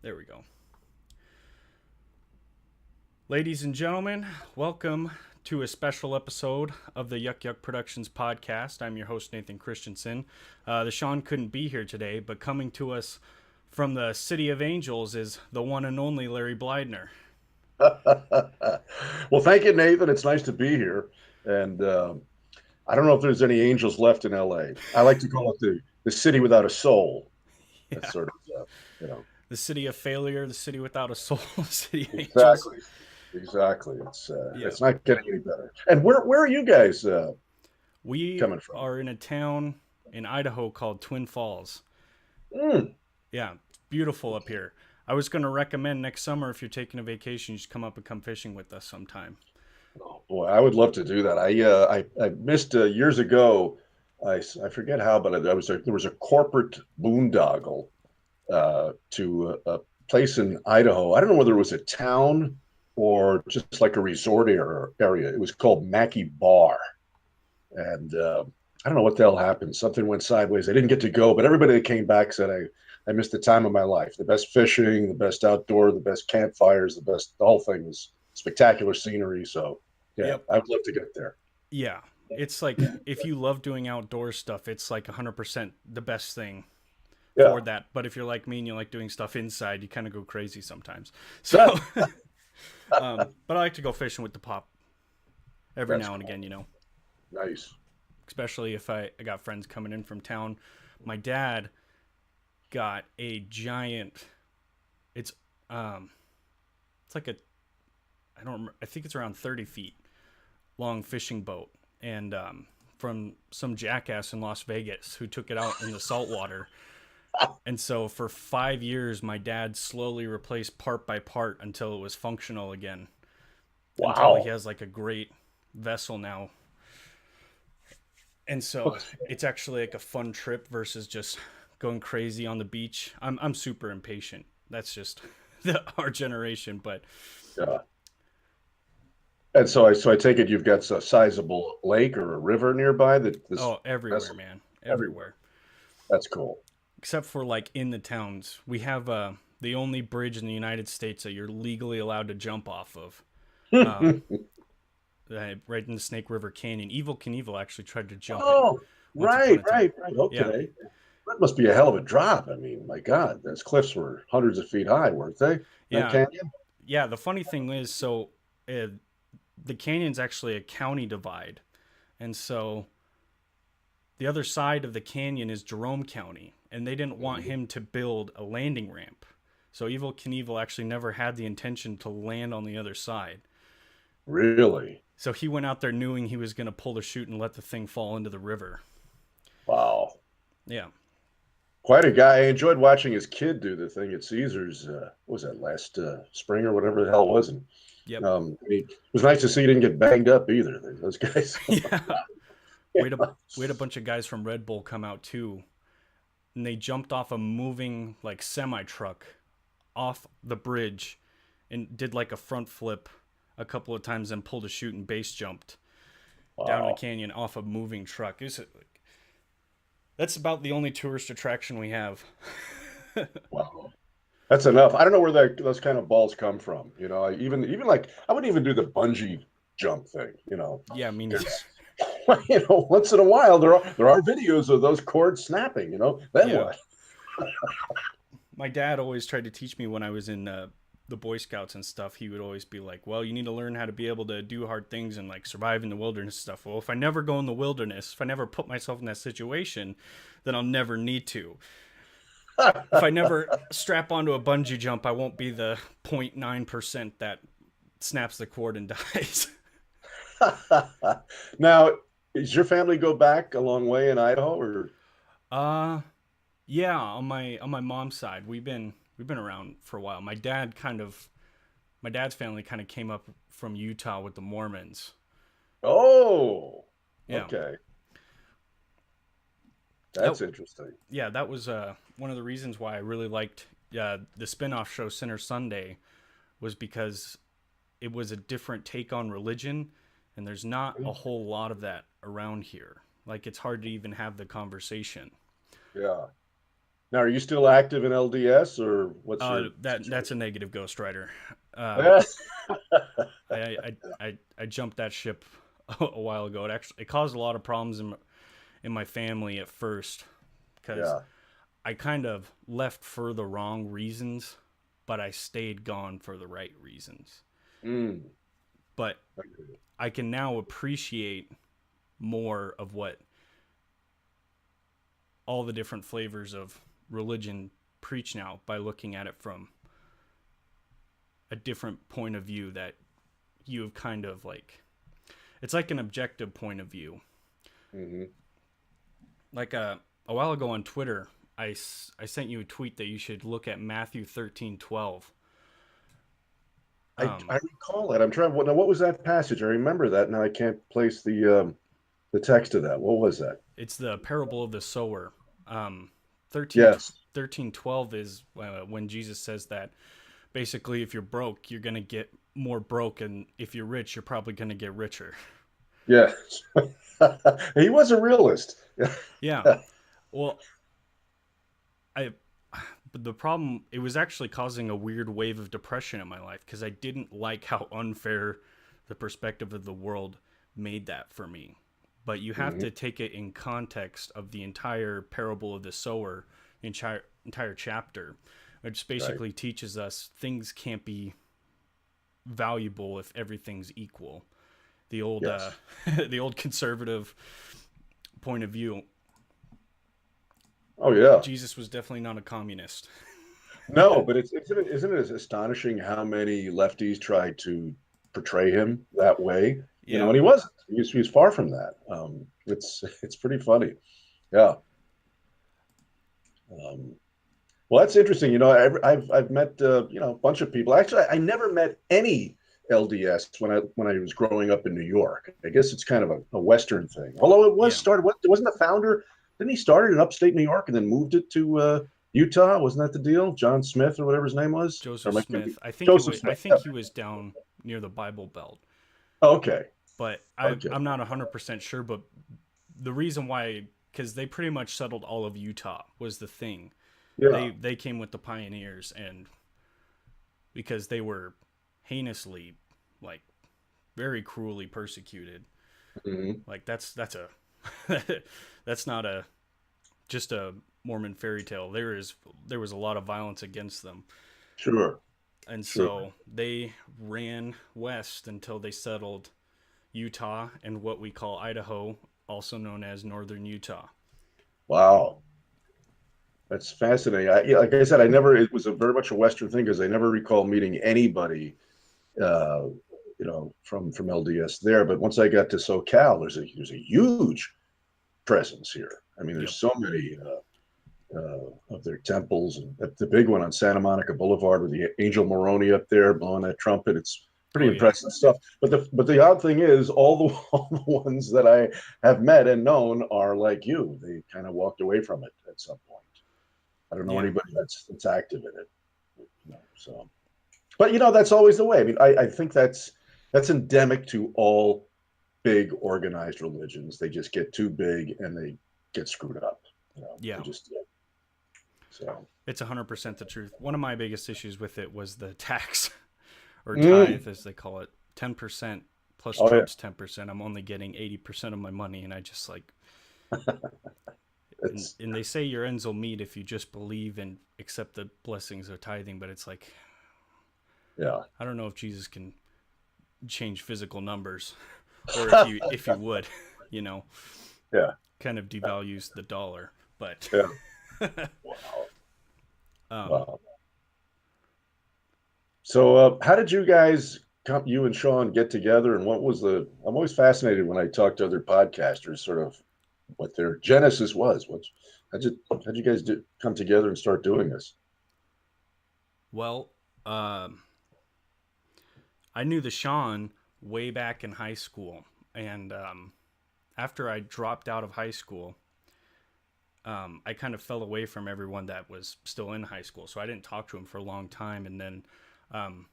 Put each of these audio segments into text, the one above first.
There we go. Ladies and gentlemen, welcome to a special episode of the Yuck Yuck Productions podcast. I'm your host, Nathan Christensen. The Sean couldn't be here today, but coming to us from the City of Angels is the one and only Larry Bleidner. Well, thank you, Nathan. It's nice to be here. And I don't know if there's any angels left in LA. I like to call it the city without a soul. That's Yeah. sort of, you know, The city of failure, the city without a soul, the city of angels. exactly, exactly. Yeah. It's not getting any better. And where are you guys We coming from? are in a town in Idaho called Twin Falls. Mm. Yeah, it's beautiful up here. I was going to recommend next summer if you're taking a vacation, you should come up and come fishing with us sometime. Oh, boy, I would love to do that. I missed years ago. I forget how, but there was a corporate boondoggle to a place in Idaho. I don't know whether it was a town or just like a resort area. It was called Mackey Bar. And I don't know what the hell happened. Something went sideways. I didn't get to go, but everybody that came back said I missed the time of my life. The best fishing, the best outdoor, the best campfires, the whole thing was spectacular scenery. So, yeah, Yep. I would love to get there. Yeah. It's like if you love doing outdoor stuff, it's like 100% the best thing Yeah, for that. But if you're like me and you like doing stuff inside, you kind of go crazy sometimes. So, that, but I like to go fishing with the pop every that's now and cool. again, Nice. especially if I got friends coming in from town. My dad got a giant, it's, um, it's like a, I don't remember, I think it's around 30 feet long fishing boat. And, from some jackass in Las Vegas who took it out in the saltwater. And so for 5 years, my dad slowly replaced part by part until it was functional again. Until he Wow. has like a great vessel now. And so it's actually like a fun trip versus just going crazy on the beach. I'm super impatient. That's just our generation. But Yeah. And so I take it you've got a sizable lake or a river nearby that this oh, everywhere, vessel man, everywhere. everywhere. That's cool. Except for like in the towns, we have the only bridge in the United States that you're legally allowed to jump off of. Um, right in the Snake River Canyon. Evil Knievel actually tried to jump it Oh, once upon right, a time. right, right. Yeah, Okay. That must be a hell of a drop. I mean, my God, those cliffs were hundreds of feet high, weren't they? That yeah, canyon? yeah. The funny thing is, so uh, the canyon's actually a county divide, and so the other side of the canyon is Jerome County, and they didn't want Mhm. him to build a landing ramp. So Evil Knievel actually never had the intention to land on the other side. Really? So he went out there knowing he was going to pull the chute and let the thing fall into the river. Wow. Yeah. Quite a guy. I enjoyed watching his kid do the thing at Caesars. What was that last spring or whatever the hell it was? And Yep. it was nice to see he didn't get banged up either. Those guys. Yeah. We had a Yeah. we had a bunch of guys from Red Bull come out too, and they jumped off a moving like semi truck off the bridge and did like a front flip a couple of times, and pulled a chute and base jumped down the Wow. canyon off a moving truck. That's about the only tourist attraction we have. Wow. That's enough. I don't know where those kind of balls come from. Even like I wouldn't even do the bungee jump thing. Yeah, I mean, Because once in a while there are videos of those cords snapping. Then yeah. what? My dad always tried to teach me when I was in the Boy Scouts and stuff. He would always be like, "Well, you need to learn how to be able to do hard things and like survive in the wilderness stuff." Well, if I never go in the wilderness, if I never put myself in that situation, then I'll never need to. If I never strap onto a bungee jump, I won't be the 0.9% that snaps the cord and dies. Now, does your family go back a long way in Idaho, or uh yeah, on my mom's side, we've been around for a while. My dad's family kind of came up from Utah with the Mormons. oh, Yeah. okay, That that's interesting. yeah, that was one of the reasons why I really liked the spin-off show Sinner Sunday, was because it was a different take on religion, and there's not a whole lot of that around here. Like it's hard to even have the conversation. Yeah, Now, are you still active in LDS, or what's your That's a situation? negative Ghost Rider. Um, Yeah. I jumped that ship a while ago. It caused a lot of problems in my family at first because Yeah. I kind of left for the wrong reasons, but I stayed gone for the right reasons. Mm. But I can now appreciate more of what all the different flavors of religion preach now by looking at it from a different point of view that you have kind of like it's like an objective point of view. Hmm. Like a while ago on Twitter, I sent you a tweet that you should look at Matthew 13:12. I recall that. I'm trying. What was that passage? I remember that. Now I can't place the text of that. What was that? It's the parable of the sower. Um, 13, Yes. 13:12 is when Jesus says that basically if you're broke, you're going to get more broke. And if you're rich, you're probably going to get richer. Yes. He was a realist. Yeah. Well, I but the problem it was actually causing a weird wave of depression in my life because I didn't like how unfair the perspective of the world made that for me. But you have Hmm. to take it in context of the entire parable of the sower, the entire chapter, which Right. basically teaches us things can't be valuable if everything's equal. The old Yes. the old conservative point of view. Oh yeah. Jesus was definitely not a communist. No, but isn't it astonishing how many lefties try to portray him that way? Yeah. And he wasn't. He was far from that. It's pretty funny. Yeah. Um, well, that's interesting. I've met a bunch of people. Actually, I never met any LDS when I was growing up in New York. I guess it's kind of a Western thing. Although it was Yeah. started. What wasn't the founder? Didn't he start it in upstate New York and then moved it to Utah? Wasn't that the deal? John Smith or whatever his name was, or Joseph am I thinking Smith. I think it Joseph was. I Smith? think Yeah. he was down near the Bible Belt, Okay. but Okay. I'm not 100% sure. But the reason why, because they pretty much settled all of Utah, was the thing. Yeah. They came with the pioneers, and because they were heinously, like, very cruelly persecuted. Hmm. Like that's a that's not a just a Mormon fairy tale. There was a lot of violence against them. Sure. And Sure. so they ran west until they settled Utah and what we call Idaho, also known as northern Utah. Wow. That's fascinating. Yeah, like I said, it was a very much a Western thing because I never recall meeting anybody, uh, from LDS there. But once I got to SoCal, there's a huge presence here. I mean, Yep. there's so many of their temples, and the big one on Santa Monica Boulevard with the Angel Moroni up there blowing that trumpet. It's pretty Oh yeah. impressive stuff. But the odd thing is, all the all the ones that I have met and known are like you. They kind of walked away from it at some point. I don't know Yeah. anybody that's active in it. So, but that's always the way. I mean, I think that's endemic to all big organized religions. They just get too big and they get screwed up. They Yeah. just so. It's 100% the truth. One of my biggest issues with it was the tax or Mm. tithe as they call it. 10% plus Oh yeah, Trump's 10%. I'm only getting 80% of my money and I just like it's and they say your ends will meet if you just believe and accept the blessings of tithing, but it's like yeah, I don't know if Jesus can change physical numbers or if you would, you know, yeah, kind of devalues the dollar. But yeah. Wow, um wow. So, how did you guys come? You and Sean get together, and what was the? I'm always fascinated when I talk to other podcasters, sort of what their genesis was. How'd you guys come together and start doing this? well, um I knew the Sean way back in high school and after I dropped out of high school, I kind of fell away from everyone that was still in high school. So I didn't talk to him for a long time. And then um,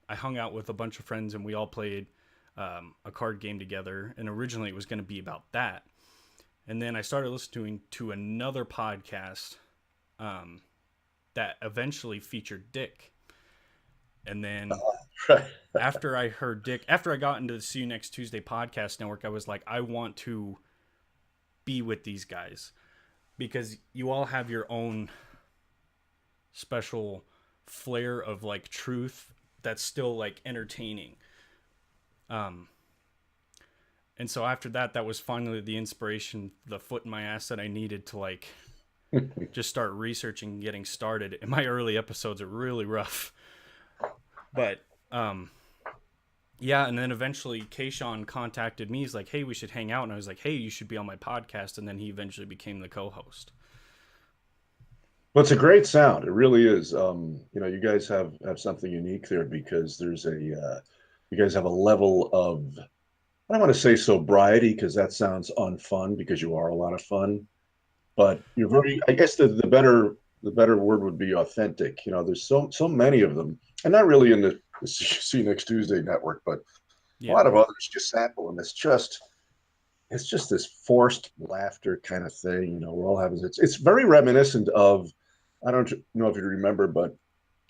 I hung out with a bunch of friends and we all played a card game together. And originally it was going to be about that. And then I started listening to another podcast that eventually featured Dick. And then Right. after I heard Dick, after I got into the See You Next Tuesday podcast network, I was like, I want to be with these guys because you all have your own special flair of like truth that's still like entertaining. And so after that, that was finally the inspiration, the foot in my ass that I needed to like just start researching and getting started. And my early episodes are really rough. But yeah, and then eventually Kayshawn contacted me. He's like, hey, we should hang out. And I was like, hey, you should be on my podcast. And then he eventually became the co-host. Well, it's a great sound. It really is. You guys have something unique there because there's you guys have a level of, I don't want to say sobriety because that sounds unfun because you are a lot of fun, but you're very, I guess the better word would be authentic. There's so many of them, and not really in the See Next Tuesday network, but a Yeah. lot of others just sample, and it's just this forced laughter kind of thing. We're all having it's very reminiscent of, I don't know if you remember, but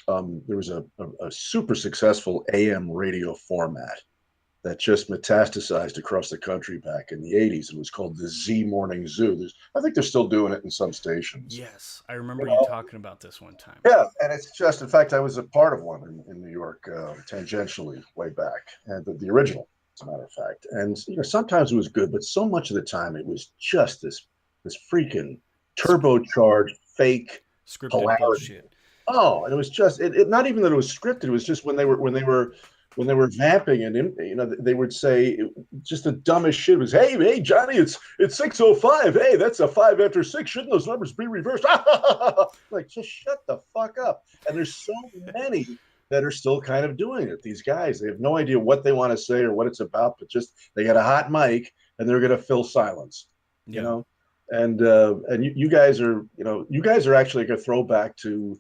there was a super successful AM radio format that just metastasized across the country back in the 80s. It was called the Z Morning Zoo. I think they're still doing it in some stations. Yes. I remember you talking about this one time. Yeah, and it's just, in fact, I was a part of one in New York, tangentially way back, and the original, as a matter of fact. And sometimes it was good, but so much of the time it was just this freaking turbocharged fake Scripted hilarity. bullshit. Oh, and it was just it not even that it was scripted. It was just when they were vamping, and they would say just the dumbest shit. It was, hey Johnny, it's 6:05. Hey, that's a 5 after 6. Shouldn't those numbers be reversed? Like, just shut the fuck up. And there's so many that are still kind of doing it. These guys, they have no idea what they want to say or what it's about, but just they got a hot mic and they're going to fill silence. Yeah. And you guys are actually like a throwback to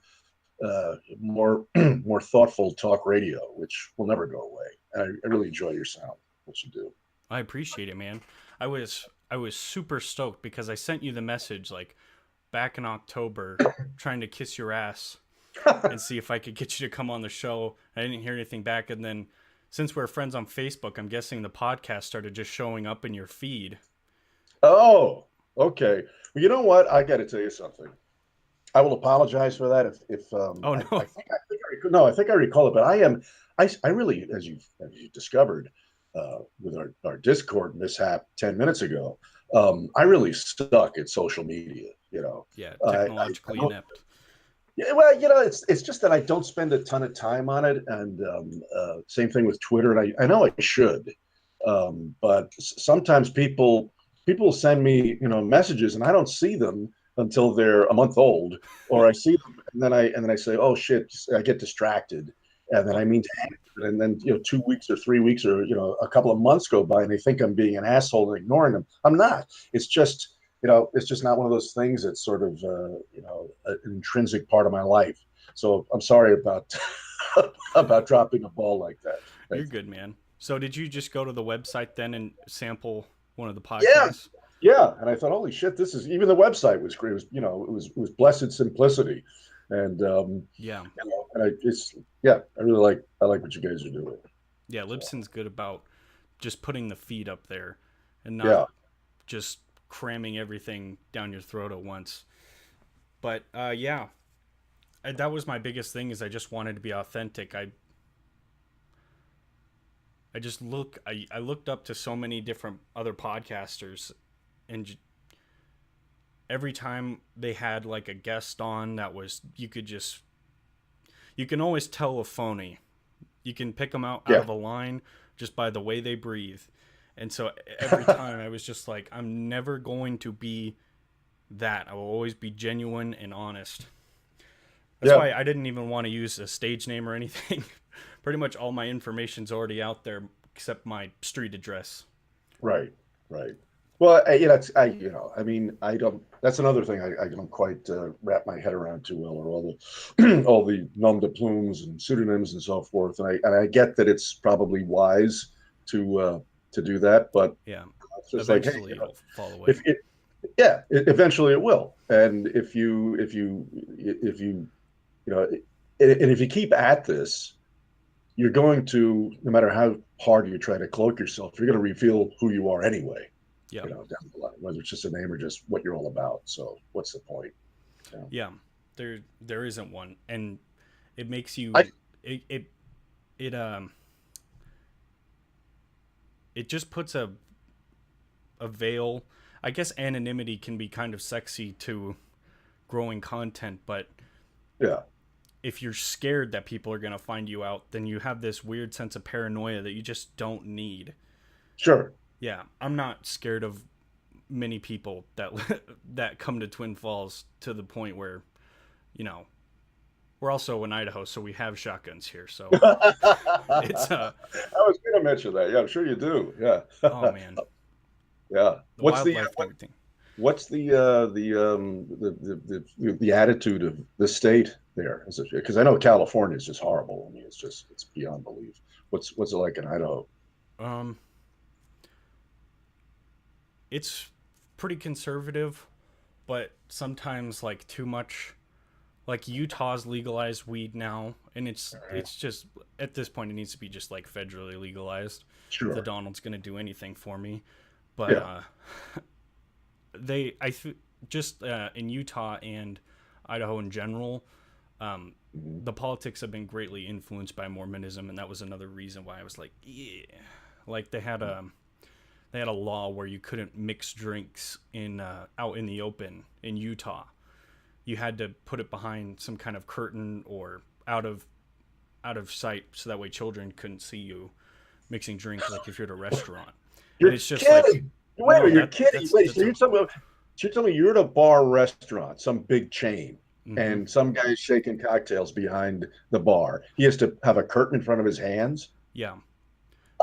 more more thoughtful talk radio, which will never go away. And I really enjoy your sound, what you do. I appreciate it, man. I was super stoked because I sent you the message like back in October trying to kiss your ass and see if I could get you to come on the show. I didn't hear anything back, and then since we're friends on Facebook, I'm guessing the podcast started just showing up in your feed. Oh, okay. Well, you know what? I got to tell you something. I will apologize for that if Oh no. I think I recall it, but I really, as you discovered with our Discord mishap 10 minutes ago, I really suck at social media. Yeah, technologically inept. Yeah, well, it's just that I don't spend a ton of time on it, and same thing with Twitter. And I know I should, but sometimes people send me messages, and I don't see them until they're a month old, or I see them and then I say, oh shit, I get distracted, and then I mean to answer it, and then 2 weeks or 3 weeks or a couple of months go by, and they think I'm being an asshole and ignoring them. I'm not. It's just not one of those things that's sort of an intrinsic part of my life. So I'm sorry about about dropping a ball like that. You're good, man. So did you just go to the website then and sample one of the Yeah. podcasts? Yeah, and I thought, holy shit, this is, even the website was great. It was blessed simplicity, and Yeah. and I really I like what you guys are doing. Yeah, Libsyn's good about just putting the feed up there and not Yeah, just cramming everything down your throat at once. But yeah, that was my biggest thing is I just wanted to be authentic. I looked up to so many different other podcasters, and every time they had like a guest on that was, you can always tell a phony. You can pick them out of a line just by the way they breathe. And so every time I was just like, I'm never going to be that. I will always be genuine and honest. That's why I didn't even want to use a stage name or anything. Pretty much all my information's already out there except my street address. right. Well, I mean, I don't. That's another thing I don't quite wrap my head around too well, or all the all the nom de plumes and pseudonyms and so forth. And I get that it's probably wise to do that, but Yeah. it's just Eventually like, hey, it'll fall away. Yeah, eventually it will. And if you you know, and if you keep at this, you're going to, no matter how hard you try to cloak yourself, you're going to reveal who you are anyway. Yeah. Down the line, whether it's just a name or just what you're all about. So what's the point? Yeah. Yeah. There isn't one. And it makes I you it it it just puts a veil. I guess anonymity can be kind of sexy to growing content, but Yeah, if you're scared that people are going to find you out, then you have this weird sense of paranoia that you just don't need. sure. Yeah, I'm not scared of many people that that come to Twin Falls to the point where, you know, we're also in Idaho, so we have shotguns here. So it's I was going to mention that. Yeah, I'm sure you do. Yeah, oh man, yeah. the wildlife and everything. What's the attitude of the state there? Is it because I know California is just horrible. I mean, it's beyond belief. What's it like in Idaho? Um, it's pretty conservative, but sometimes like too much. Like Utah's legalized weed now, and it's just at this point it needs to be just like federally legalized. The Sure. Donald's gonna do anything for me, but Yeah. they just in Utah and Idaho in general, Mhm. the politics have been greatly influenced by Mormonism, and that was another reason why I was like, yeah, like they had a law where you couldn't mix drinks in out in the open in Utah. You had to put it behind some kind of curtain or out of sight so that way children couldn't see you mixing drinks like if you're at a restaurant. And You're it's just like, kidding. well, Wait a no, minute, you're kidding. Wait, that's a so you're telling me you're at a bar restaurant, some big chain, mm-hmm. and some guy's shaking cocktails behind the bar. He has to have a curtain in front of his hands. Yeah.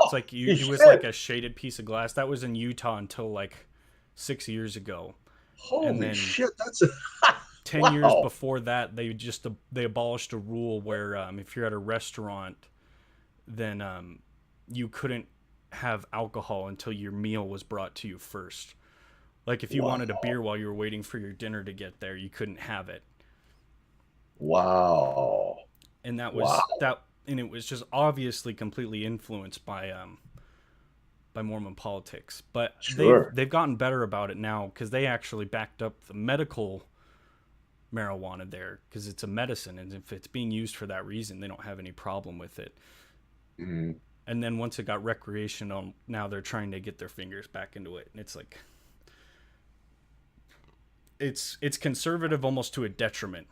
It's Oh, like you you it was like shit. a shaded piece of glass. That was in Utah until like 6 years ago. And Holy then shit. 10 years Wow. before that they abolished a rule where if you're at a restaurant then you couldn't have alcohol until your meal was brought to you first. Like if you Wow. wanted a beer while you were waiting for your dinner to get there, you couldn't have it. Wow. And that Wow. was that and it was just obviously completely influenced by Mormon politics. But Sure. they've gotten better about it now because they actually backed up the medical marijuana there because it's a medicine, and if it's being used for that reason, they don't have any problem with it. Mhm. And then once it got recreational, now they're trying to get their fingers back into it, and it's like it's conservative almost to a detriment,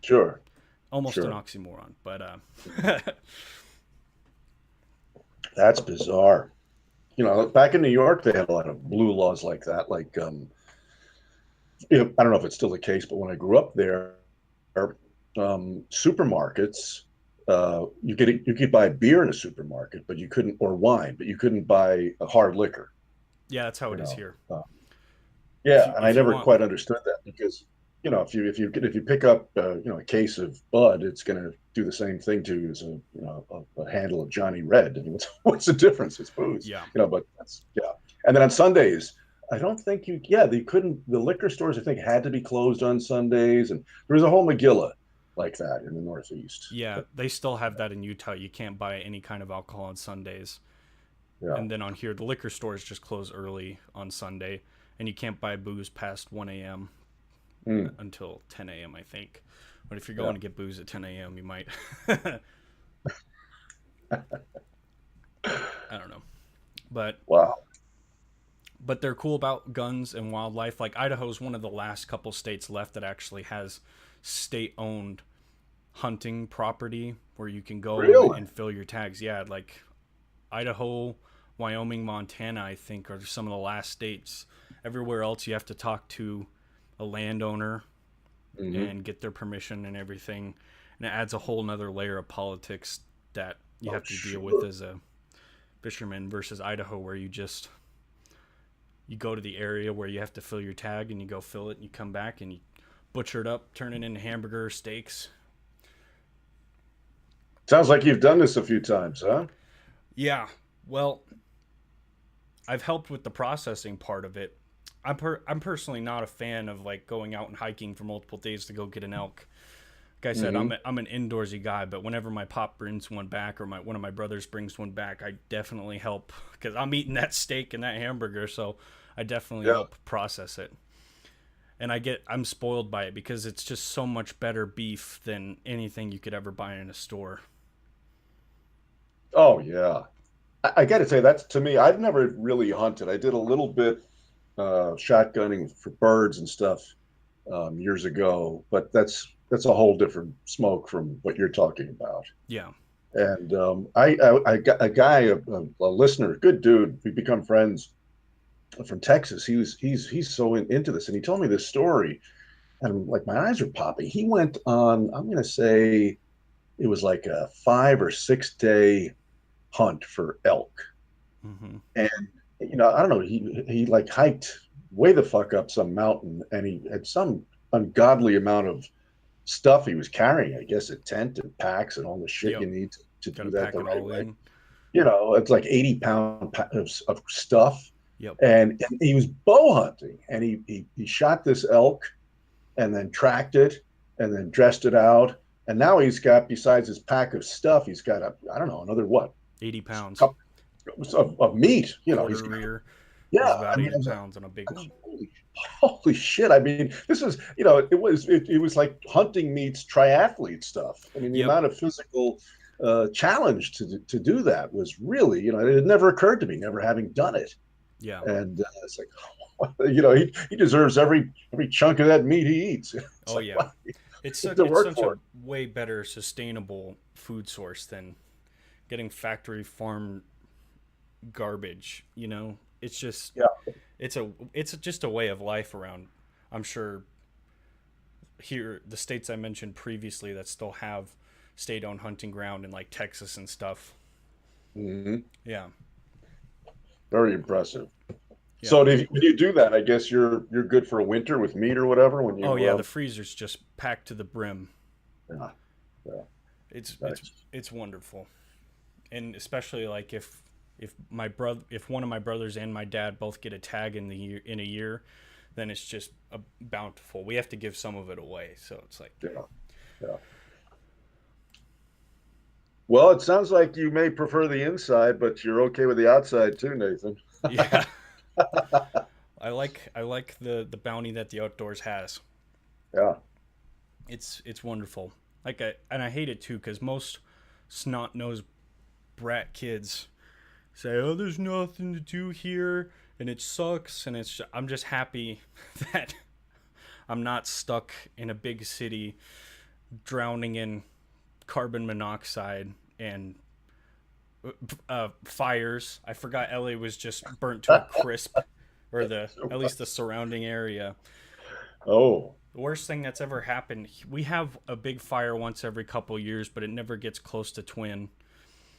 Sure. almost an Sure. oxymoron. But That's bizarre. Back in New York, they had a lot of blue laws like that. Like, I don't know if it's still the case, but when I grew up there, supermarkets, you could buy beer in a supermarket, but you couldn't, or wine, but you couldn't buy a hard liquor. yeah, that's how You it is know, here. uh, yeah, and I If you never want, quite understood that because if you pick up a case of Bud, it's going to do the same thing to you as a handle of Johnny Red. I mean, what's the difference? It's booze, yeah, but that's yeah. And then on Sundays, I don't think they couldn't. The liquor stores I think had to be closed on Sundays, and there was a whole Megillah like that in the Northeast. yeah, they still have that in Utah. You can't buy any kind of alcohol on Sundays. Yeah. And then on here, the liquor stores just close early on Sunday, and you can't buy booze past 1 a.m. Mm, until 10 a.m. I think. But if you're yeah. going to get booze at 10 a.m., you might. I don't know, but Wow. they're cool about guns and wildlife. Like Idaho's one of the last couple states left that actually has state-owned hunting property where you can go Really? and fill your tags. Yeah, like Idaho, Wyoming, Montana, I think, are some of the last states. Everywhere else, you have to talk to a landowner Hmm. and get their permission and everything. And it adds a whole nother layer of politics that you Oh, have to deal with sure. as a fisherman versus Idaho, where you go to the area where you have to fill your tag and you go fill it and you come back and you butcher it up, turn it into hamburger steaks. Sounds like you've done this a few times, huh? Yeah, well, I've helped with the processing part of it. I'm personally not a fan of like going out and hiking for multiple days to go get an elk. Like I said, Hmm. I'm an indoorsy guy, but whenever my pop brings one back or one of my brothers brings one back, I definitely help because I'm eating that steak and that hamburger, so I definitely Yeah. help process it. And I'm spoiled by it because it's just so much better beef than anything you could ever buy in a store. Oh yeah. I got to say that's to me. I've never really hunted. I did a little bit shotgunning for birds and stuff years ago, but that's a whole different smoke from what you're talking about. Yeah. And I got a guy, a listener, good dude. We become friends from Texas. He's so into this, and he told me this story, and like my eyes are popping. He went on. I'm going to say it was like a 5 or 6 day hunt for elk, Mm-hmm. and I don't know. He like hiked way the fuck up some mountain, and he had some ungodly amount of stuff he was carrying. I guess a tent and packs and all the shit Yep. you need to Got to do that pack the it right all way. in. It's like 80 pound of stuff. Yep. And he was bow hunting, and he shot this elk and then tracked it and then dressed it out. And now he's got, besides his pack of stuff, he's got I don't know, another what, 80 pounds. cup of meat. He's Quarter got, rear is yeah. I about mean, I 80 was like, pounds on a big one. holy shit. I mean, this was, it was like hunting meets triathlete stuff. I mean, the Yep. amount of physical challenge to do that was really, it had never occurred to me, never having done it. Yeah. And it's like, he deserves every chunk of that meat he eats. It's Oh like, yeah. wow, he had to It's work such a for it. way better sustainable food source than getting factory farm garbage, you know? It's just Yeah. it's just a way of life around. I'm sure here the states I mentioned previously that still have state-owned hunting ground in like Texas and stuff. Hmm. Yeah. Very impressive. Yeah. So when you do that, I guess you're good for a winter with meat or whatever. When Oh you, yeah, the freezer's just packed to the brim. yeah, yeah, It's it's nice. it's wonderful. And especially like if one of my brothers and my dad both get a tag in a year, then it's just a bountiful. We have to give some of it away, so it's like Yeah, yeah. Well, it sounds like you may prefer the inside, but you're okay with the outside too, Nathan. yeah. I like the bounty that the outdoors has. Yeah. It's wonderful. And I hate it too because most snot nosed brat kids say, "Oh, there's nothing to do here, and it sucks." And I'm just happy that I'm not stuck in a big city drowning in carbon monoxide and fires. I forgot LA was just burnt to a crisp, or the at least the surrounding area. Oh. The worst thing that's ever happened. We have a big fire once every couple years, but it never gets close to Twin,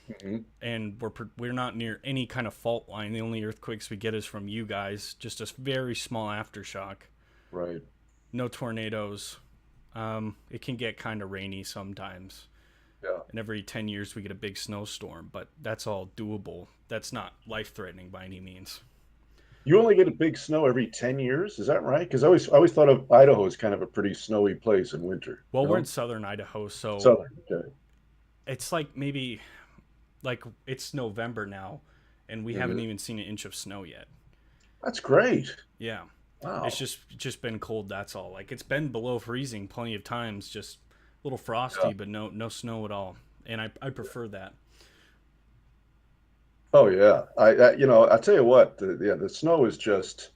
Mhm. and we're not near any kind of fault line. The only earthquakes we get is from you guys, just a very small aftershock. Right. No tornadoes. It can get kind of rainy sometimes, Yeah. and every 10 years we get a big snowstorm, but that's all doable. That's not life threatening by any means. You only get a big snow every 10 years, is that right? Because I always thought of Idaho as kind of a pretty snowy place in winter. Well, we're in No? southern Idaho, so Southern. Okay. it's like maybe like it's November now, and we haven't Hmm. even seen an inch of snow yet. That's great. Yeah, it's Wow. just been cold. That's all. Like it's been below freezing plenty of times, just a little Yeah. frosty, but no snow at all. And I prefer that. Oh yeah. I tell you what, the snow is just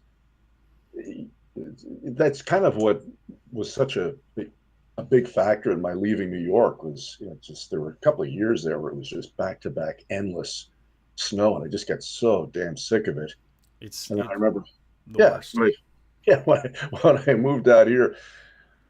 that's kind of what was such a big factor in my leaving New York was, just there were a couple of years there where it was just back to back endless snow, and I just got so damn sick of it. And then I It's remember, the yeah, worst. yeah, when I moved out here,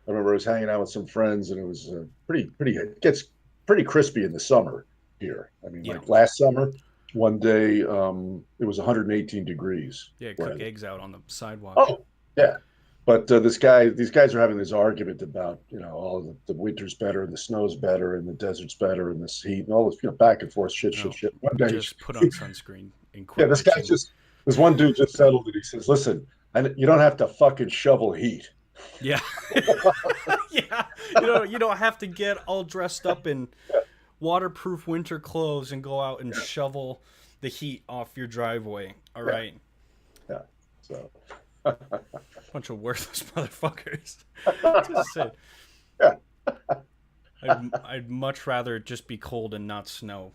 I remember I was hanging out with some friends, and it was pretty. It gets pretty crispy in the summer here. I mean, Yeah, like last summer, one day it was 118 degrees yeah. where I Cook live. eggs out on the sidewalk. Oh, yeah. But these guys are having this argument about, all the winter's better, the snow's better, and the desert's better, and this heat, and all this, back and forth, No, One day, just put on sunscreen and yeah, quit bitching. this one dude just settled it. He says, "Listen, And you don't have to fucking shovel heat. Yeah. Yeah. You don't have to get all dressed up in waterproof winter clothes and go out and Yeah, shovel the heat off your driveway. All yeah, right. yeah. So, Bunch of worthless motherfuckers. Just say yeah, I'd much rather it just be cold and not snow.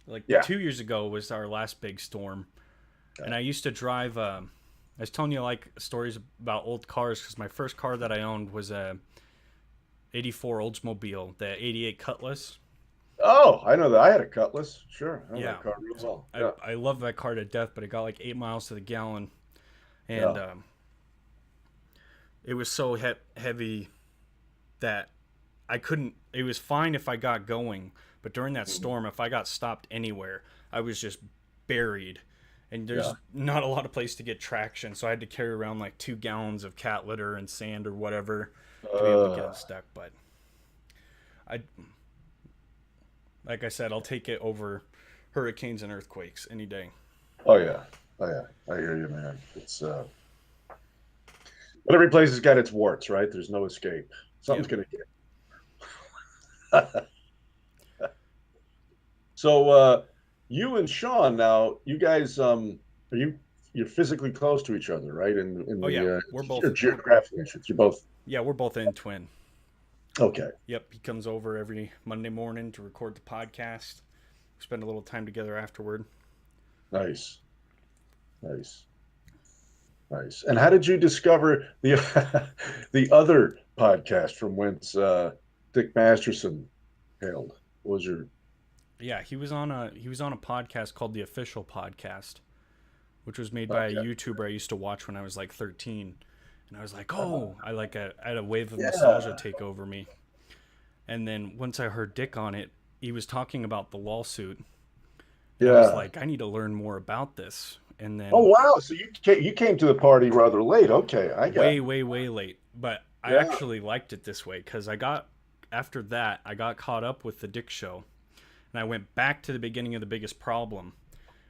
Like yeah, 2 years ago was our last big storm, yeah. and I used to drive. I was telling you like stories about old cars because my first car that I owned was a '84 Oldsmobile, the '88 Cutlass. Oh, I know that. I had a Cutlass. Sure, I know Yeah, that car real well. I Yeah, I love that car to death, but it got like 8 miles to the gallon, and yeah. it was so heavy that I couldn't. It was fine if I got going, but during that Mhm. storm, if I got stopped anywhere, I was just buried, and Yeah. there's not a lot of place to get traction, so I had to carry around like 2 gallons of cat litter and sand or whatever to be able to get Uh, unstuck. But I, like I said, I'll take it over hurricanes and earthquakes any day. oh yeah. Oh yeah. I hear you, man. It's but every place has got its warts, right? There's no escape. Something's Yep. gonna get. So you and Sean now, you guys are you're physically close to each other, right? In Oh yeah, the we're or both. geographically, you're both Yeah, we're both in twin. okay. Yep, he comes over every Monday morning to record the podcast. We spend a little time together afterward. Nice. Nice. Nice. And how did you discover the the other podcast from whence Dick Masterson hailed? What was your Yeah, he was on a podcast called The Official Podcast, which was made by a okay? YouTuber I used to watch when I was like 13. And I was like, Uh, "Oh, I had a wave of nostalgia yeah. take over me." And then once I heard Dick on it, he was talking about the lawsuit, and I was Yeah. like, "I need to learn more about this." And Oh then wow. So you came to the party rather late. Okay, I got way, way, way late, but I yeah. actually liked it this way because after that I got caught up with the Dick Show, and I went back to the beginning of the biggest problem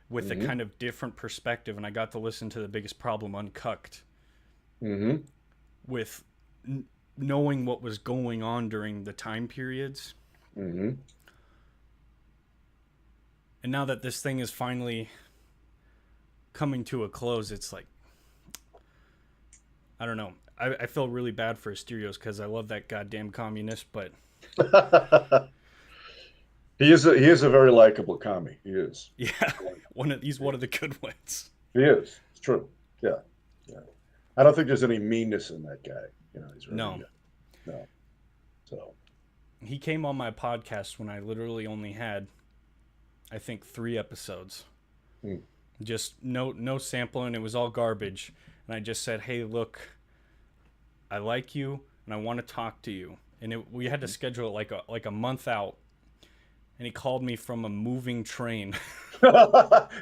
with a Hmm. kind of different perspective, and I got to listen to the biggest problem uncucked Hmm. with knowing what was going on during the time periods. Hmm. And now that this thing is finally coming to a close, it's like, I don't know. I feel really bad for Asterios because I love that goddamn communist, but He is a very likable commie. He is. yeah, he's one of the good ones. He is. It's true. Yeah. Yeah. I don't think there's any meanness in that guy. He's really No, no. So he came on my podcast when I literally only had, I think, 3 episodes. mm, Just no sampling. It was all garbage, and I just said, "Hey, look, I like you, and I want to talk to you." And we had to schedule it like a month out, and he called me from a moving train.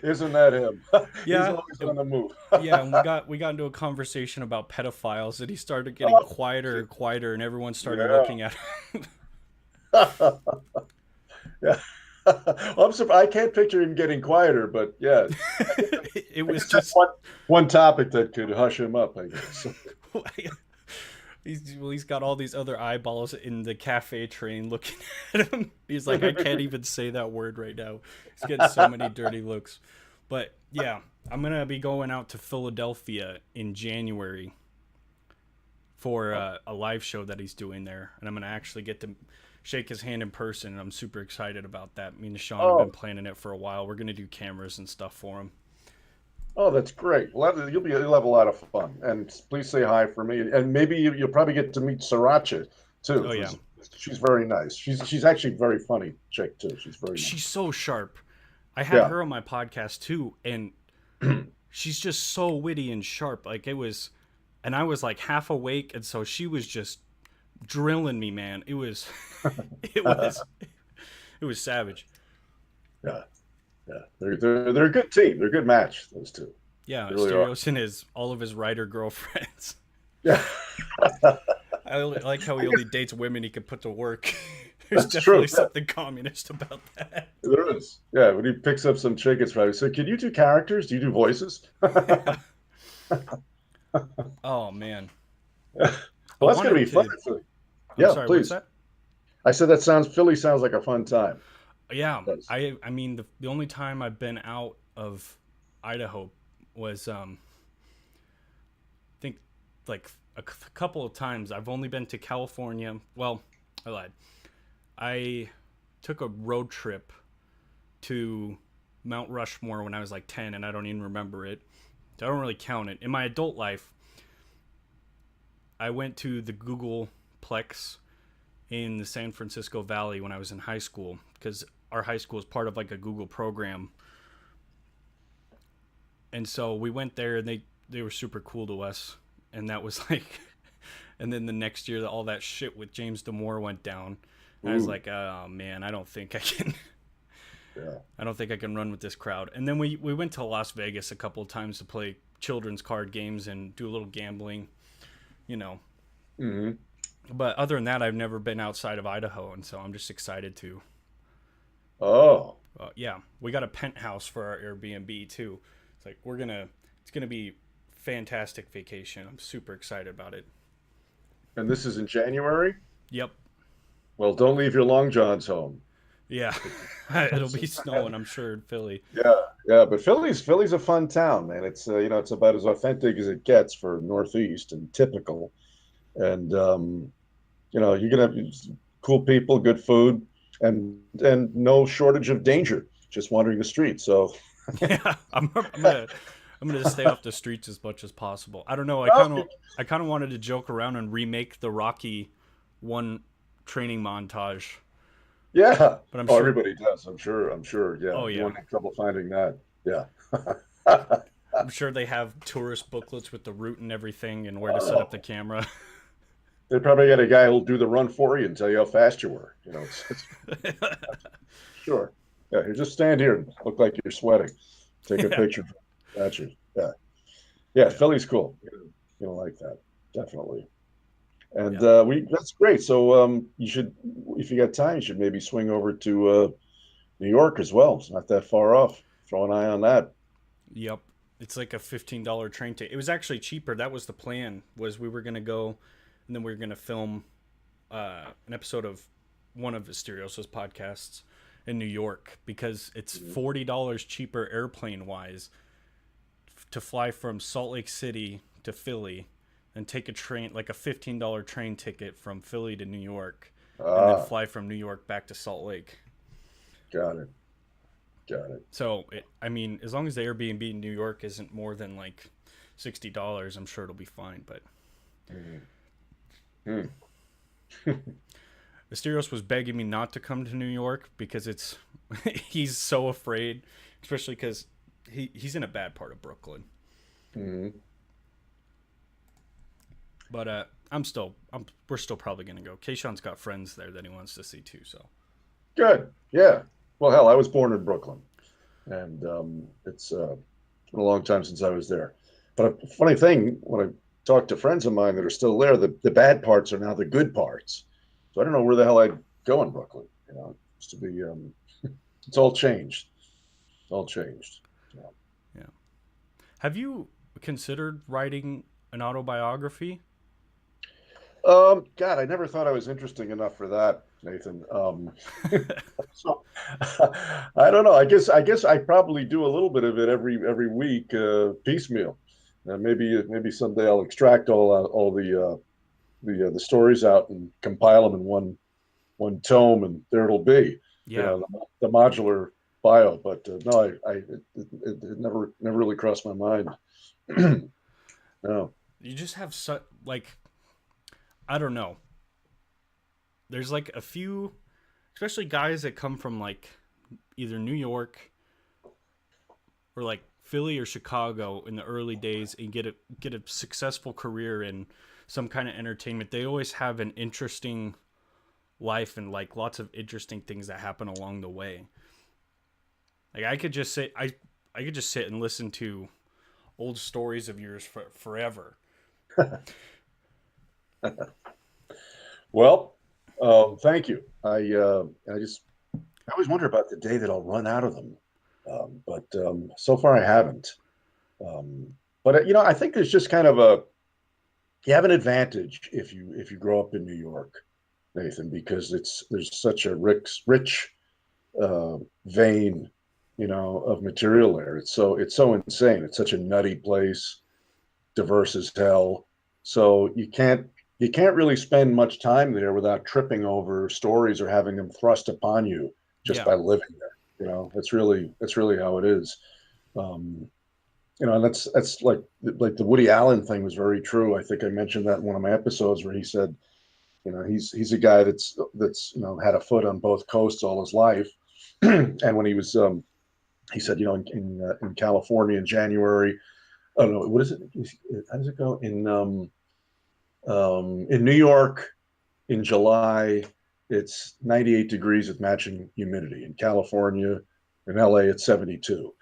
isn't that him? He's Yeah, always on the move. yeah, and we got into a conversation about pedophiles, and he started getting Oh, quieter and quieter, and everyone started yeah. looking at him. Yeah. Well, I'm surprised. I can't picture him getting quieter, but yeah, It I was guess that's just one topic that could hush him up, I guess. he's got all these other eyeballs in the cafe train looking at him. He's like, I can't even say that word right now. He's getting so many dirty looks. But yeah, I'm gonna be going out to Philadelphia in January for a live show that he's doing there, and I'm gonna actually get to shake his hand in person. And I'm super excited about that. Me and Sean have been Oh, planning it for a while. We're gonna do cameras and stuff for him. oh, that's great. Well, you'll have a lot of fun, and please say hi for me. And maybe you'll probably get to meet Sriracha too. Oh yeah, She's very nice. She's actually very funny chick too. She's very nice. she's so sharp. I had Yeah. her on my podcast too, and she's just so witty and sharp. Like it was, and I was like half awake, and so she was just drilling me, man. It was, it was, it was savage. Yeah. Yeah. They're a good team. They're a good match. Those two. Yeah, They really are. Asterios and all of his writer girlfriends. Yeah. Like how he only dates women he could put to work. There's That's true. definitely something communist about that. There is. Yeah. When he picks up some chick, it's probably so. Can you do characters? Do you do voices? Oh man, Well, I that's going to wanted be fun. to. I'm Yeah, sorry. What's please. that? I said Philly sounds like a fun time. Yeah, Yes. I mean the only time I've been out of Idaho was I think like couple of times. I've only been to California. Well, I lied. I took a road trip to Mount Rushmore when I was like 10, and I don't even remember it. I don't really count it. In my adult life, I went to the Google Plex in the San Francisco Valley when I was in high school because our high school is part of like a Google program. And so we went there and they were super cool to us. And that was like, and then the next year, all that shit with James Damore went down. And I was Ooh, like, oh man, I don't think I can. yeah. I don't think I can run with this crowd. And then we went to Las Vegas a couple of times to play children's card games and do a little gambling, you know. Hmm. But other than that, I've never been outside of Idaho, and so I'm just excited to. Oh, Yeah, we got a penthouse for our Airbnb too. It's like it's gonna be fantastic vacation. I'm super excited about it. and this is in January? Yep. Well, don't leave your long johns home. Yeah. It'll be snowing, I'm sure, in Philly. Yeah, yeah, but Philly's a fun town, man. It's it's about as authentic as it gets for Northeast and typical. And you're gonna have cool people, good food, and no shortage of danger just wandering the streets. So, Yeah, I'm gonna stay off the streets as much as possible. I don't know. well, I kind of wanted to joke around and remake the Rocky one training montage, yeah. but I'm Oh, sure. everybody does. I'm sure. I'm sure. Yeah, Oh you yeah, won't have trouble finding that. Yeah. I'm sure they have tourist booklets with the route and everything and where to set up the Oh, camera. they probably got a guy who'll do the run for you and tell you how fast you were. It's sure. Yeah, you just stand here and look like you're sweating. Take a Yeah, picture. Got you. Yeah. Yeah, yeah, Philly's cool. You don't like that. Definitely. And yeah, we that's great. So you should if you got time, you should maybe swing over to New York as well. It's not that far off. Throw an eye on that. yep. It's like a $15 train ticket. It was actually cheaper. That was the plan. Was we were gonna go, and then we were gonna film an episode of one of Asterios' podcasts in New York because it's Mhm. $40 cheaper airplane wise to fly from Salt Lake City to Philly and take a train like a $15 train ticket from Philly to New York and then Ah, fly from New York back to Salt Lake. got it. Got it. So I mean, as long as the Airbnb in New York isn't more than like $60, I'm sure it'll be fine. But Mhm. Hmm. Asterios was begging me not to come to New York because it's he's so afraid, especially because he's in a bad part of Brooklyn. Mhm. But we're still probably gonna go. Kayshawn's got friends there that he wants to see too. So Good. Yeah. Well, hell, I was born in Brooklyn, and it's been a long time since I was there. But a funny thing, when I talk to friends of mine that are still there, the bad parts are now the good parts. So I don't know where the hell I'd go in Brooklyn. It used to be, it's all changed. It's all changed. So, yeah, have you considered writing an autobiography? God, I never thought I was interesting enough for that, Nathan. So I don't know. I guess I probably do a little bit of it every week, piecemeal. Maybe someday I'll extract all the stories out and compile them in one tome, and there it'll be. Yeah, The modular bio. But no, it never really crossed my mind. No. you just have such like I don't know. There's like a few, especially guys that come from like either New York or like Philly or Chicago in the early days and get a successful career in some kind of entertainment. They always have an interesting life and like lots of interesting things that happen along the way. Like I could just sit and listen to old stories of yours forever. Well, thank you. I always wonder about the day that I'll run out of them, but so far I haven't. Um, But I think there's just kind of a you have an advantage if you grow up in New York, Nathan, because there's such a rich vein, of material there. It's so insane. It's such a nutty place, diverse as hell. So you can't really spend much time there without tripping over stories or having them thrust upon you just Yeah. by living there. That's really how it is. Um, and that's like the Woody Allen thing was very true. I think I mentioned that in one of my episodes where he said, he's a guy that's had a foot on both coasts all his life, and when he said, in California in January, I don't know what is it? How does it go in New York in July? It's 98 degrees with matching humidity. In California, in LA, it's 72.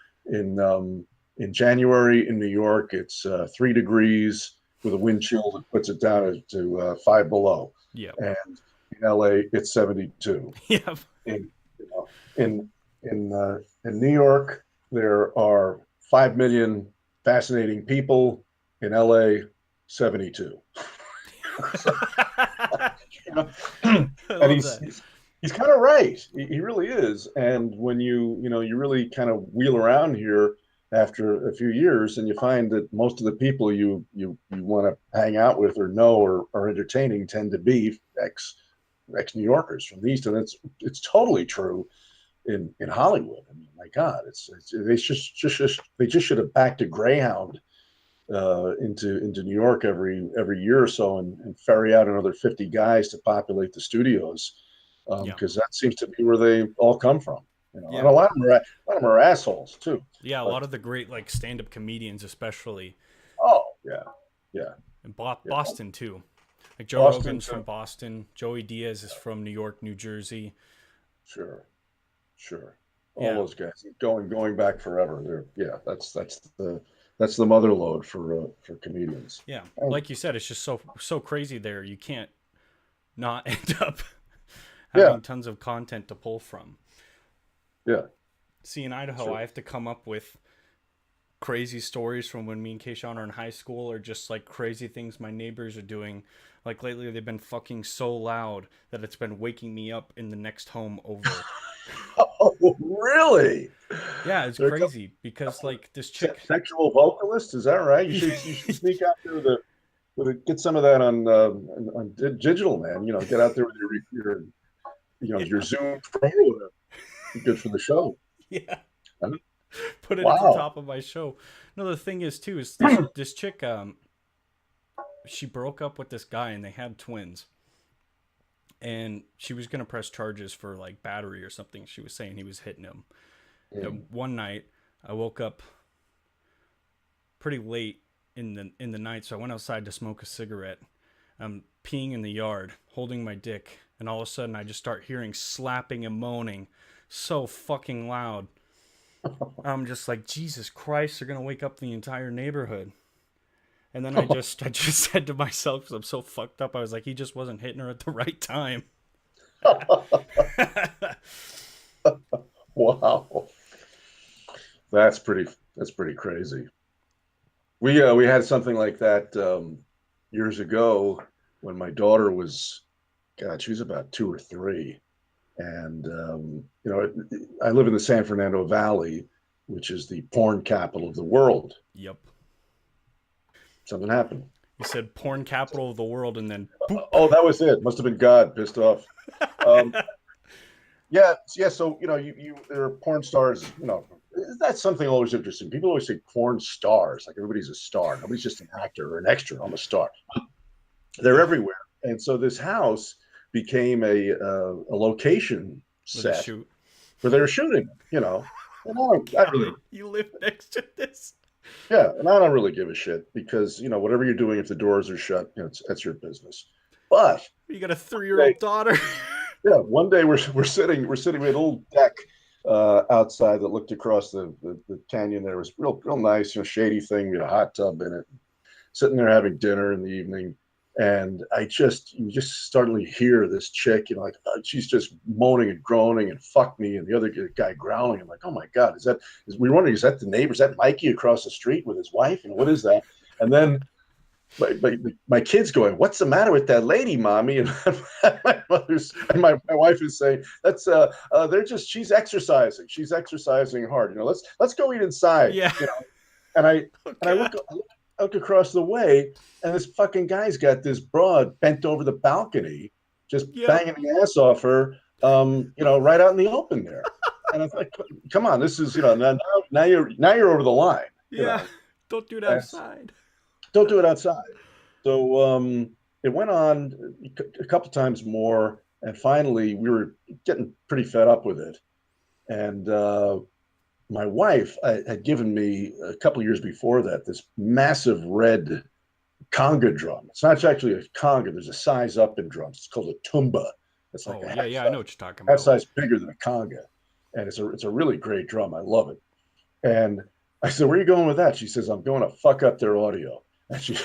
In January in New York, it's 3 degrees with a wind chill that puts it down to five below. Yeah. And in LA, it's 72. Yeah. In you know, in New York, there are 5 million fascinating people. In LA, 72. you know, I and love he's that. he's, he's kind of right. He really is. And when you really kind of wheel around here after a few years, and you find that most of the people you want to hang out with or know or are entertaining tend to be ex New Yorkers from the East, and it's totally true in Hollywood. I mean, my God, they just should have backed a Greyhound into New York every year or so, and ferry out another 50 guys to populate the studios, Yeah. because that seems to be where they all come from. And Yeah. a lot of them are assholes too. Yeah. A lot But of the great like stand-up comedians, especially oh yeah, yeah, in yeah. Boston too. Like Joe Boston Rogan's from too. Boston. Joey Diaz is from New York, New Jersey. Sure, sure. All Yeah. those guys going back forever. Yeah. That's the mother lode for comedians. Yeah. And Like you said, it's just so crazy there. You can't not end up yeah, having tons of content to pull from. yeah, See, in Idaho, sure. I have to come up with crazy stories from when me and Kayshawn are in high school, or just like crazy things my neighbors are doing. Like lately, they've been fucking so loud that it's been waking me up in the next home over. Oh, really? Yeah, it's They're crazy because like this chick. sexual vocalist. Is that right? You should sneak out there get some of that on digital, man. Get out there with your Yeah, Zoom Pro. Be good for the show. yeah. Huh? Put it at the Wow. top of my show. No, the thing is too is this chick. She broke up with this guy and they had twins, and she was gonna press charges for like battery or something. She was saying he was hitting him. Mm. And one night, I woke up pretty late in the night, so I went outside to smoke a cigarette. I'm peeing in the yard, holding my dick, and all of a sudden I just start hearing slapping and moaning so fucking loud. I'm just like, Jesus Christ, they're gonna wake up the entire neighborhood. And then I just said to myself, because I'm so fucked up, I was like, he just wasn't hitting her at the right time. Wow. That's pretty crazy. We had something like that years ago when my daughter was, God, she was about 2 or 3. And I live in the San Fernando Valley, which is the porn capital of the world. Yep. Something happened. You said porn capital of the world, and then boop. Oh, that was it. Must have been God pissed off. Um, yeah, yeah. So there are porn stars. That's something always interesting. People always say porn stars, like everybody's a star. Nobody's just an actor or an extra. I'm a star. They're Yeah. everywhere. And so this house became a location With a set shoot. where they were shooting. And I God, really, you live next to this. yeah, and I don't really give a shit because whatever you're doing, if the doors are shut, that's your business. But You got a one day, 3-year-old daughter. yeah, one day we're sitting we had a little deck outside that looked across the canyon. There was real nice, shady thing. We had a hot tub in it. Sitting there having dinner in the evening, And you just suddenly hear this chick, like she's just moaning and groaning and fuck me, and the other guy growling. I'm like, oh my god, we're wondering, is that the neighbor? Is that Mikey across the street with his wife? What is that? And then my kid's going, what's the matter with that lady, mommy? And my wife is saying, that's she's exercising hard. Let's go eat inside. Yeah. And I Oh, and I God. look across the way, and this fucking guy's got this broad bent over the balcony, just Yep. banging the ass off her, right out in the open there. And I thought, come on, this is, now you're over the line, Yeah. Don't do it and outside. don't do it outside. So it went on a couple times more, and finally we were getting pretty fed up with it. And my wife had given me a couple of years before that this massive red conga drum. It's not actually a conga. There's a size up in drums. It's called a tumba. It's like Oh, a yeah, yeah, I know what you're talking half about. size bigger than a conga, and it's a really great drum. I love it. And I said, "Where are you going with that?" She says, "I'm going to fuck up their audio." And she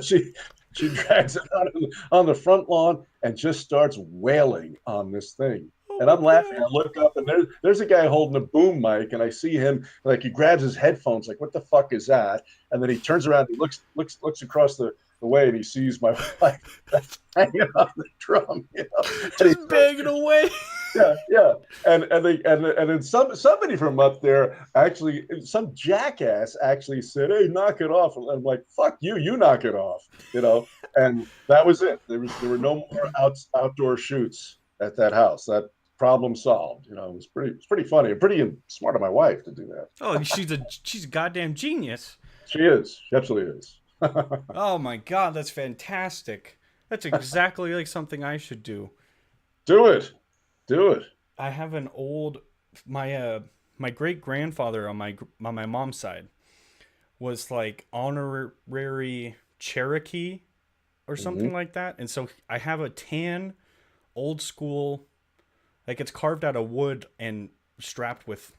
she she drags it out on the front lawn and just starts wailing on this thing. Oh And my I'm laughing. God. I look up, and there's a guy holding a boom mic, and I see him, like, he grabs his headphones, like, what the fuck is that? And then he turns around, he looks across the way, and he sees my wife hanging on the drum, and he Just starts, banging away. yeah. And then somebody from up there, actually, some jackass actually said, "Hey, knock it off." And I'm like, "Fuck you, you knock it off," And that was it. There were no more outdoor shoots at that house. That problem solved. It's pretty funny and pretty smart of my wife to do that. Oh, she's a goddamn genius. She is. She absolutely is. Oh my God, that's fantastic. That's exactly like something I should do. Do it. Do it. I have an old my great grandfather on my mom's side was like honorary Cherokee or Mm-hmm. something like that, and so I have a tan old school, like it's carved out of wood and strapped with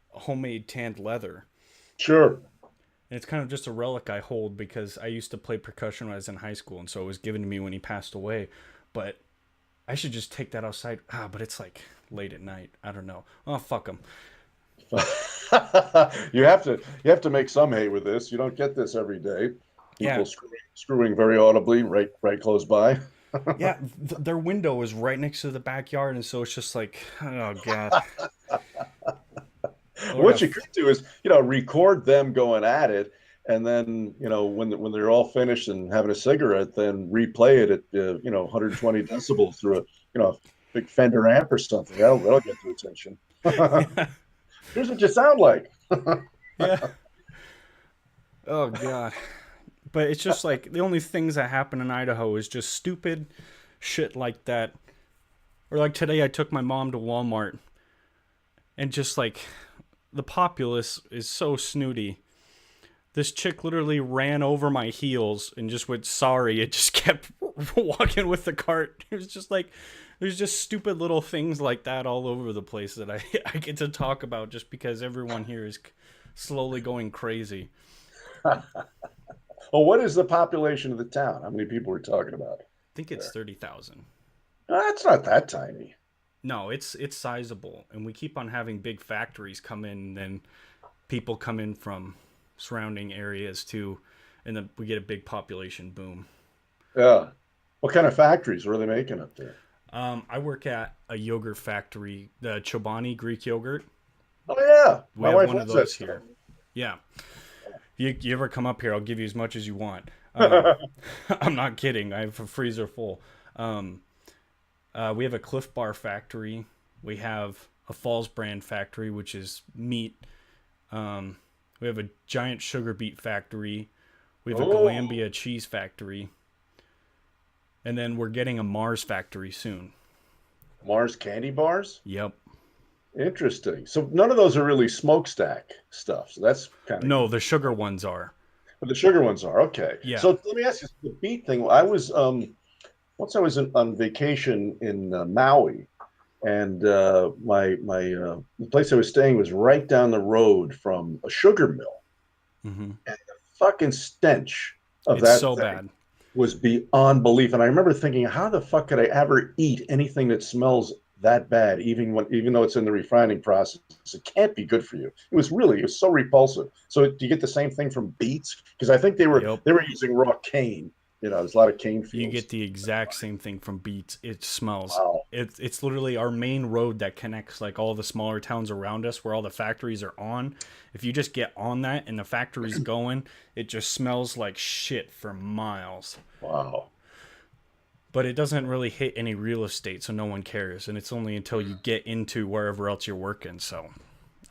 homemade tanned leather. Sure. And it's kind of just a relic I hold because I used to play percussion when I was in high school, and so it was given to me when he passed away. But I should just take that outside. But it's like late at night. I don't know. Oh, fuck them. You have to make some hay with this. You don't get this every day. Yeah, People screwing very audibly right close by. yeah. Their window is right next to the backyard, and so it's just like, oh god. Lord What have. you could do is, record them going at it, and then, when they're all finished and having a cigarette, then replay it at 120 decibels through a big Fender amp or something. That'll get their attention. Yeah, Here's what you sound like. yeah. Oh god. But it's just like the only things that happen in Idaho is just stupid shit like that. Or like today, I took my mom to Walmart, and just like the populace is so snooty. This chick literally ran over my heels and just went sorry. It just kept walking with the cart. It was just like there's just stupid little things like that all over the place that I get to talk about just because everyone here is slowly going crazy. Well, what is the population of the town? How many people we're talking about I think it's there? 30,000. That's not that tiny. No, it's sizable, and we keep on having big factories come in, and then people come in from surrounding areas too, and then we get a big population boom. Yeah. What kind of factories? What are they making up there? I work at a yogurt factory, the Chobani Greek yogurt. Oh yeah, We my have wife one of loves that those stuff. here. Yeah, you ever come up here, I'll give you as much as you want. Um, I'm not kidding. I have a freezer full. Um, we have a Cliff Bar factory. We have a Falls brand factory, which is meat. We have a giant sugar beet factory. We have a Oh, Galambia cheese factory. And then we're getting a Mars factory soon. Mars candy bars. Yep. Interesting. So none of those are really smokestack stuff. So that's kind of No, good. the sugar ones are. But the sugar ones are okay. Yeah. So let me ask you the beet thing. I was once I was on vacation in Maui, and the place I was staying was right down the road from a sugar mill, Hmm. and the fucking stench of It's that so thing bad. was beyond belief. And I remember thinking, how the fuck could I ever eat anything that smells that bad, even though it's in the refining process? It can't be good for you. It was so repulsive. So do you get the same thing from beets? Because I think Yep. they were using raw cane. There's a lot of cane You fields. get the exact same thing from beets. It smells. Wow. It's literally our main road that connects like all the smaller towns around us where all the factories are on. If you just get on that and the factory's going, it just smells like shit for miles. Wow. But it doesn't really hit any real estate, so no one cares. And it's only until you get into wherever else you're working. So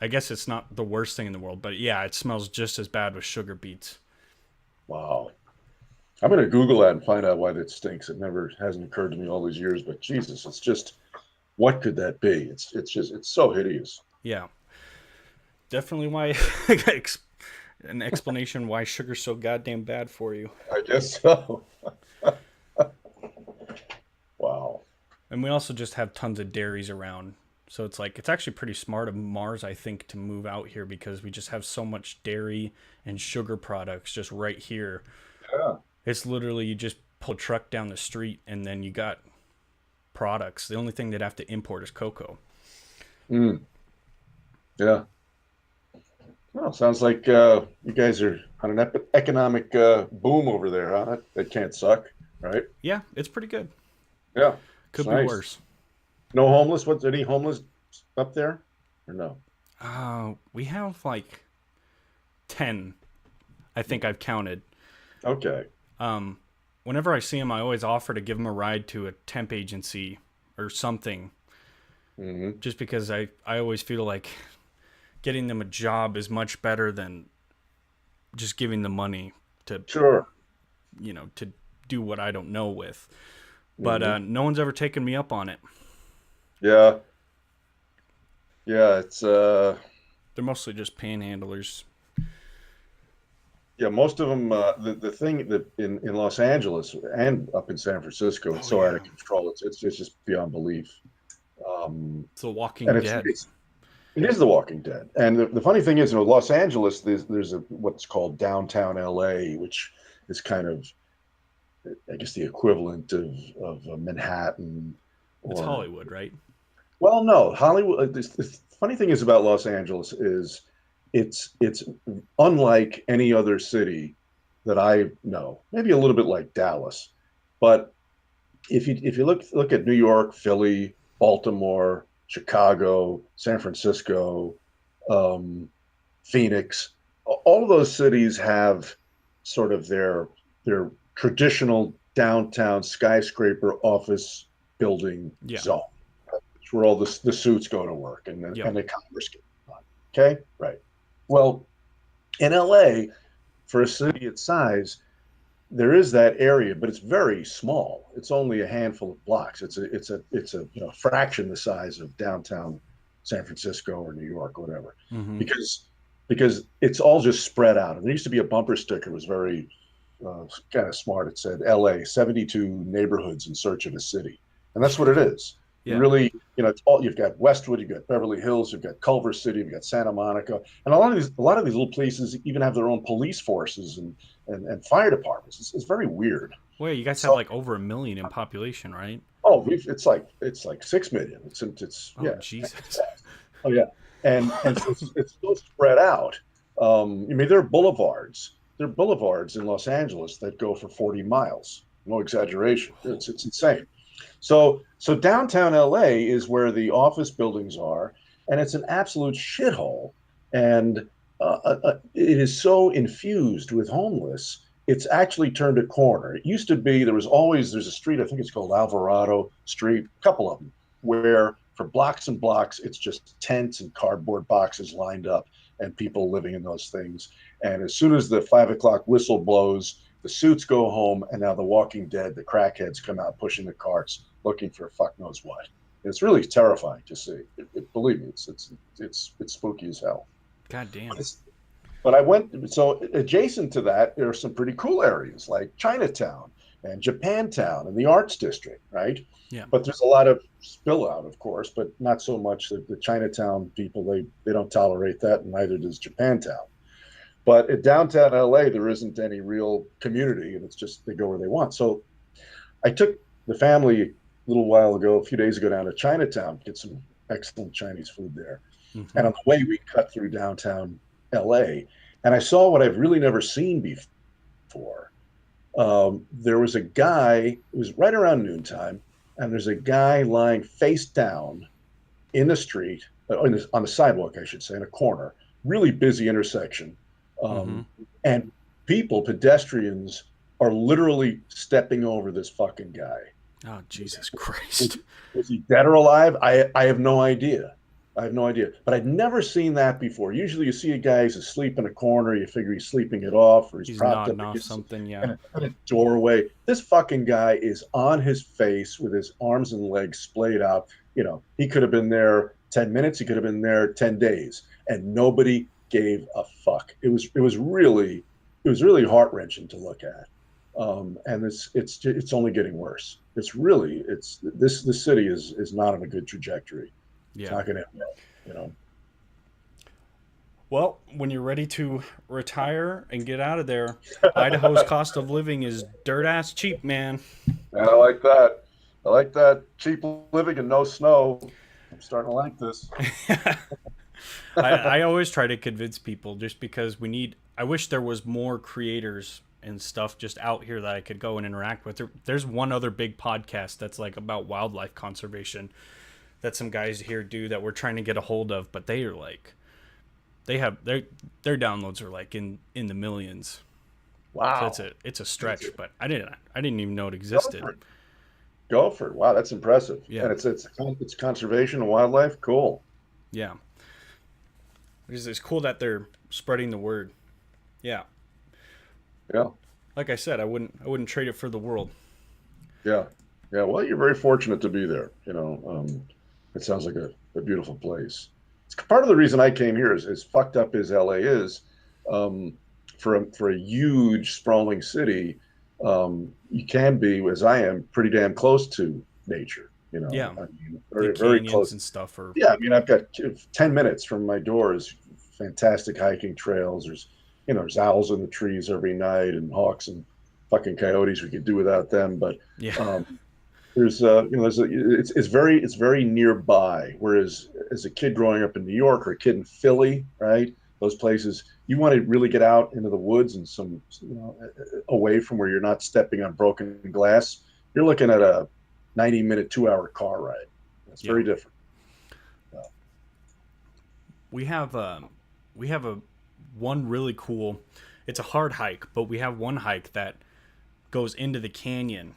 I guess it's not the worst thing in the world. But yeah, it smells just as bad with sugar beets. Wow. I'm going to Google that and find out why that stinks. It never hasn't occurred to me all these years, but Jesus, it's just, what could that be? It's so hideous. Yeah, definitely why an explanation why sugar's so goddamn bad for you. I guess so. Wow. And we also just have tons of dairies around. So it's like it's actually pretty smart of Mars, I think, to move out here because we just have so much dairy and sugar products just right here. Yeah. It's literally you just pull a truck down the street and then you got products. The only thing they'd have to import is cocoa. Mm, yeah. Well, sounds like you guys are on an economic boom over there, huh? That can't suck, right? Yeah, it's pretty good. Yeah. It's Could be nice. worse. No homeless? What's any homeless up there? Or no? We have like 10, I think I've counted. Okay. Um, Whenever I see them, I always offer to give them a ride to a temp agency or something, Hmm. just because I always feel like getting them a job is much better than just giving them money to, Sure. to do what I don't know with. But Hmm. no one's ever taken me up on it. Yeah. Yeah. It's They're mostly just panhandlers. yeah. Most of them. The thing that in Los Angeles and up in San Francisco, it's Oh so out yeah, of control. It's just beyond belief. Um, it's The Walking and Dead. it is The Walking Dead. And the funny thing is, Los Angeles, there's what's called downtown LA, which is kind of, I guess, the equivalent of Manhattan, It's or, Hollywood, right? well, no, Hollywood. The funny thing is about Los Angeles is it's unlike any other city that I know. Maybe a little bit like Dallas, but if you look at New York, Philly, Baltimore, Chicago, San Francisco, um, Phoenix, all of those cities have sort of their traditional downtown skyscraper office building Yeah. zone. It's where all the suits go to work and Yep. and the commerce get on. Okay, right. Well, in LA, for a city its size, there is that area, but it's very small. It's only a handful of blocks. It's a fraction the size of downtown San Francisco or New York or whatever, Mm-hmm. because because it's all just spread out. And there used to be a bumper sticker. It was very kind of smart. It said L.A. 72 neighborhoods in search of a city, and that's what it is. You Yeah. really, it's all you've got Westwood, you've got Beverly Hills, you've got Culver City, you've got Santa Monica, and a lot of these little places even have their own police forces and fire departments. It's very weird. Wait, you guys have So, like over 1 million in population, right? oh, it's like 6 million. It's Oh yeah, Jesus. oh yeah, and so it's so spread out. I mean, there are boulevards. There are boulevards in Los Angeles that go for 40 miles. No exaggeration. It's insane. So downtown LA is where the office buildings are, and it's an absolute shithole. And it is so infused with homeless. It's actually turned a corner. It used to be there's a street, I think it's called Alvarado Street, a couple of them, where for blocks and blocks it's just tents and cardboard boxes lined up and people living in those things. And as soon as the 5 o'clock whistle blows, the suits go home, and now the Walking Dead, the crackheads come out pushing the carts, looking for fuck knows what. It's really terrifying to see. Believe me, it's spooky as hell. God But, damn. but I went so adjacent to that. There are some pretty cool areas like Chinatown and Japantown and the Arts District, right? Yeah. But there's a lot of spill out, of course, but not so much. The Chinatown people, they don't tolerate that, and neither does Japantown. But at downtown LA, there isn't any real community, and it's just they go where they want. So I took the family a little while ago, a few days ago, down to Chinatown to get some excellent Chinese food there. Mm-hmm. And on the way, we cut through downtown LA, and I saw what I've really never seen before. There was a guy, it was right around noontime, and there's a guy lying face down in the street, on the sidewalk, I should say, in a corner, really busy intersection. Mm-hmm. And people, pedestrians, are literally stepping over this fucking guy. Oh, Jesus Was, Christ. was he dead or alive? I have no idea. I have no idea. But I'd never seen that before. Usually you see a guy who's asleep in a corner, you figure he's sleeping it off, or he's He's propped up nodding off against something, yeah. in a doorway. This fucking guy is on his face with his arms and legs splayed out. You know, he could have been there 10 minutes, he could have been there 10 days, and nobody gave a fuck. It was really heart-wrenching to look at. And it's only getting worse. This city is not on a good trajectory. It's Yeah. not going to end well, you know. Well, when you're ready to retire and get out of there, Idaho's cost of living is dirt ass cheap, man. And I like that. I like that cheap living and no snow. I'm starting to like this. I always try to convince people just because I wish there was more creators and stuff just out here that I could go and interact with. There's one other big podcast that's like about wildlife conservation that some guys here do that we're trying to get a hold of, but they are like, their downloads are like in the millions. Wow. So it's a stretch, but I didn't even know it existed. Go for it. Wow, that's impressive. Yeah. And it's conservation and wildlife. Cool. Yeah. It's cool that they're spreading the word. Yeah. Yeah. Like I said, I wouldn't trade it for the world. Yeah. Yeah. Well, you're very fortunate to be there. It sounds like a beautiful place. It's part of the reason I came here is as fucked up as LA is, for a huge sprawling city, you can be, as I am, pretty damn close to nature. Yeah. I mean, The very canyons close. and stuff are Yeah, I mean, I've got 10 minutes from my door is fantastic hiking trails. There's owls in the trees every night and hawks and fucking coyotes. We could do without them, but yeah. it's very nearby. Whereas as a kid growing up in New York or a kid in Philly, right? Those places, you want to really get out into the woods and away from where you're not stepping on broken glass. You're looking at a 90-minute, 2-hour car ride. It's very different. We have a one really cool. It's a hard hike, but we have one hike that goes into the canyon,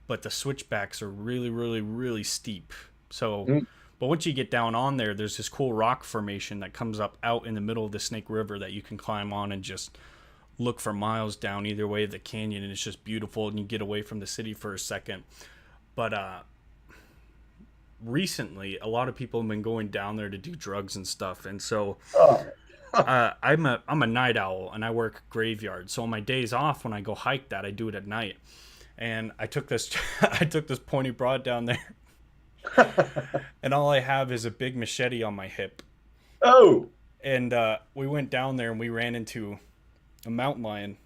but the switchbacks are really, really, really steep. So, but once you get down on there, there's this cool rock formation that comes up out in the middle of the Snake River that you can climb on and just look for miles down either way of the canyon, and it's just beautiful. And you get away from the city for a second. But recently, a lot of people have been going down there to do drugs and stuff, and so I'm a night owl and I work graveyard. So on my days off, when I go hike that, I do it at night. And I took this pointy broad down there, and all I have is a big machete on my hip. Oh, And we went down there and we ran into a mountain lion.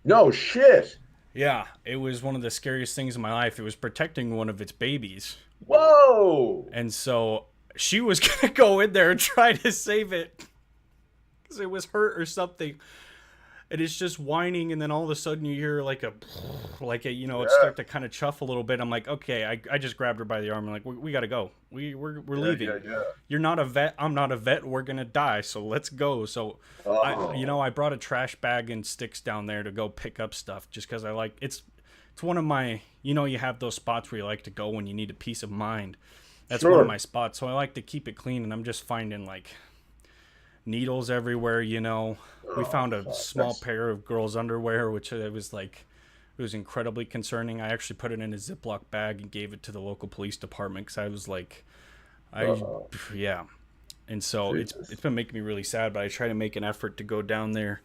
no shit. Yeah, it was one of the scariest things in my life. It was protecting one of its babies. Whoa. And so she was going to go in there and try to save it because it was hurt or something. And it's just whining, and then all of a sudden you hear it start to kind of chuff a little bit. I'm like, okay, I just grabbed her by the arm. I'm like, we got to go. We're leaving. Yeah. You're not a vet. I'm not a vet. We're going to die. So let's go. So, I brought a trash bag and sticks down there to go pick up stuff just because I like it's one of my, you have those spots where you like to go when you need a peace of mind. That's one of my spots. So I like to keep it clean, and I'm just finding like needles everywhere. We found a small pair of girls' underwear, which it was incredibly concerning. I actually put it in a Ziploc bag and gave it to the local police department because I was like, yeah. And so it's been making me really sad, but I try to make an effort to go down there